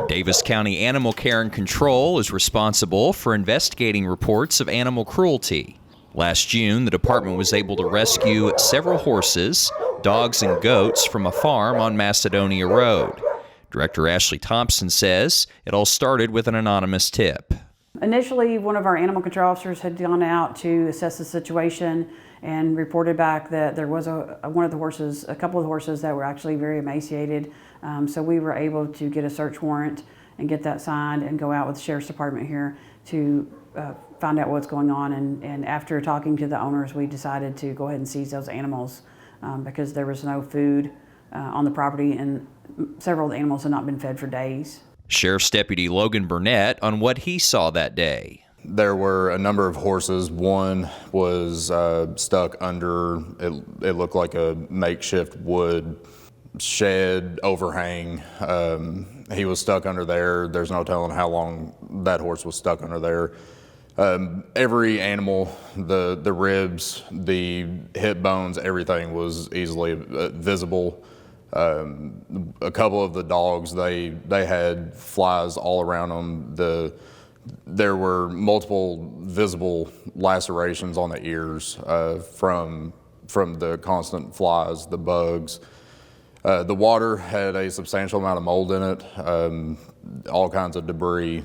Davis County Animal Care and Control is responsible for investigating reports of animal cruelty. Last June, the department was able to rescue several horses, dogs, and goats from a farm on Macedonia Road. Director Ashley Thompson says it all started with an anonymous tip. Initially, one of our animal control officers had gone out to assess the situation and reported back that there was a couple of the horses that were actually very emaciated. So we were able to get a search warrant and get that signed and go out with the Sheriff's Department here to find out what's going on. And after talking to the owners, we decided to go ahead and seize those animals because there was no food on the property and several of the animals had not been fed for days. Sheriff's Deputy Logan Burnett on what he saw that day. There were a number of horses. One was stuck under, it looked like a makeshift wood shed overhang. He was stuck under there. There's no telling how long that horse was stuck under there. Every animal, the ribs, the hip bones, everything was easily visible. A couple of the dogs, they had flies all around them. There were multiple visible lacerations on the ears from the constant flies, the bugs. The water had a substantial amount of mold in it, all kinds of debris.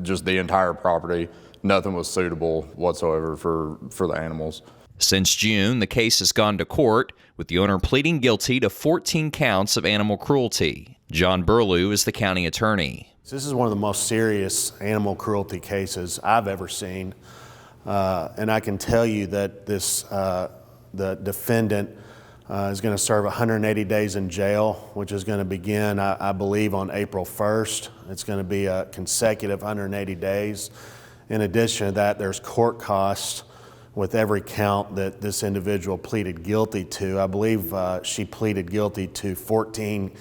Just the entire property, nothing was suitable whatsoever for the animals. Since June, the case has gone to court, with the owner pleading guilty to 14 counts of animal cruelty. John Burlew is the county attorney. This is one of the most serious animal cruelty cases I've ever seen. And I can tell you that the defendant is going to serve 180 days in jail, which is going to begin, I believe, on April 1st. It's going to be a consecutive 180 days. In addition to that, there's court costs with every count that this individual pleaded guilty to. I believe she pleaded guilty to 14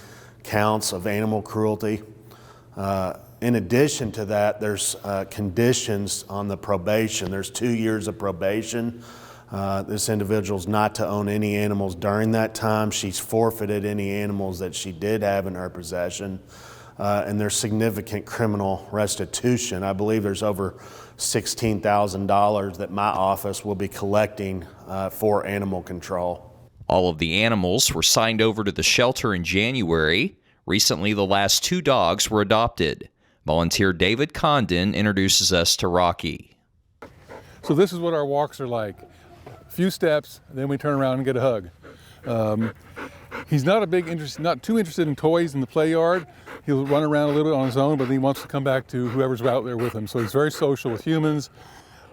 counts of animal cruelty. In addition to that, there's conditions on the probation. There's 2 years of probation. This individual's not to own any animals during that time. She's forfeited any animals that she did have in her possession. And there's significant criminal restitution. I believe there's over $16,000 that my office will be collecting for animal control. All of the animals were signed over to the shelter in January. Recently, the last 2 dogs were adopted. Volunteer David Condon introduces us to Rocky. So this is what our walks are like. A few steps, then we turn around and get a hug. He's not too interested in toys in the play yard. He'll run around a little bit on his own, but he wants to come back to whoever's out there with him. So he's very social with humans.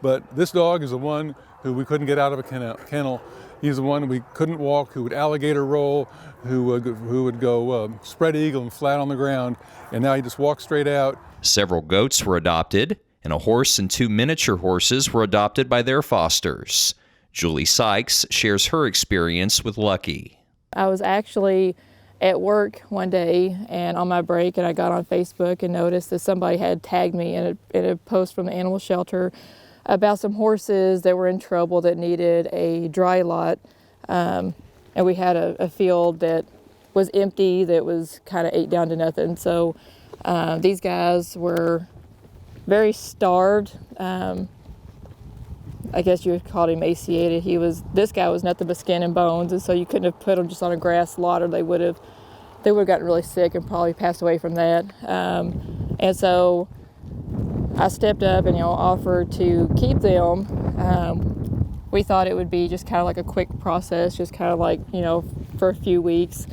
But this dog is the one who we couldn't get out of a kennel. He's the one we couldn't walk, who would alligator roll, who would go spread eagle and flat on the ground. And now he just walks straight out. Several goats were adopted, and a horse and 2 miniature horses were adopted by their fosters. Julie Sykes shares her experience with Lucky. I was actually at work one day and on my break, and I got on Facebook and noticed that somebody had tagged me in a post from the animal shelter about some horses that were in trouble that needed a dry lot. And we had a field that was empty that was kind of ate down to nothing. So these guys were very starved. I guess you would call him emaciated. This guy was nothing but skin and bones, and so you couldn't have put him just on a grass lot, or they would have gotten really sick and probably passed away from that. And so I stepped up and offered to keep them. We thought it would be just kind of like a quick process, just kind of like for a few weeks.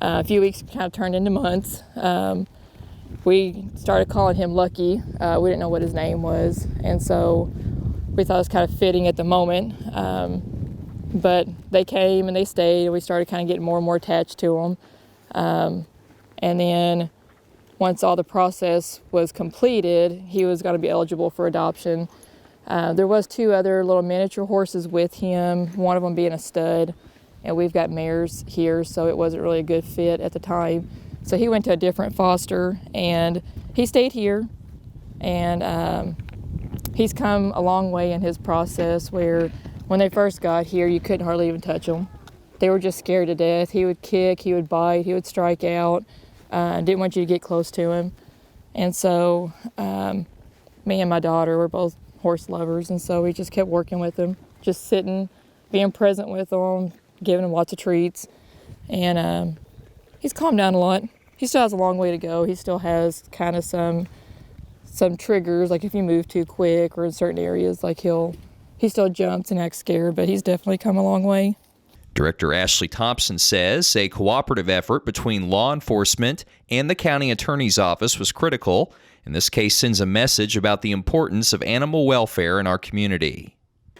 A few weeks kind of turned into months. We started calling him Lucky. We didn't know what his name was, and so we thought it was kind of fitting at the moment. But they came and they stayed, and we started kind of getting more and more attached to them. And then once all the process was completed, he was going to be eligible for adoption. There was 2 other little miniature horses with him, one of them being a stud, and we've got mares here, so it wasn't really a good fit at the time. So he went to a different foster, and he stayed here, and he's come a long way in his process, where when they first got here, you couldn't hardly even touch them. They were just scared to death. He would kick, he would bite, he would strike out. didn't want you to get close to him. And so me and my daughter were both horse lovers, and so we just kept working with him, just sitting, being present with him, giving him lots of treats. And he's calmed down a lot. He still has a long way to go. He still has kind of some triggers, like if you move too quick or in certain areas, like he still jumps and acts scared, but he's definitely come a long way. Director Ashley Thompson says a cooperative effort between law enforcement and the county attorney's office was critical, and this case sends a message about the importance of animal welfare in our community.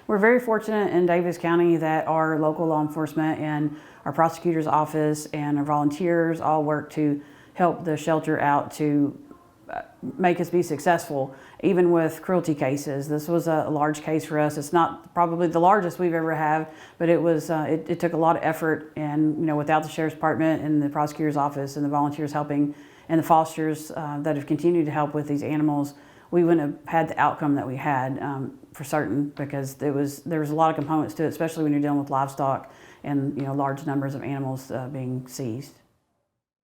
We're very fortunate in Davis County that our local law enforcement and our prosecutor's office and our volunteers all work to help the shelter out to make us be successful, even with cruelty cases. This was a large case for us. It's not probably the largest we've ever had, but it was. It took a lot of effort, and without the sheriff's department and the prosecutor's office and the volunteers helping, and the fosters that have continued to help with these animals, we wouldn't have had the outcome that we had for certain, because there was a lot of components to it, especially when you're dealing with livestock and large numbers of animals being seized.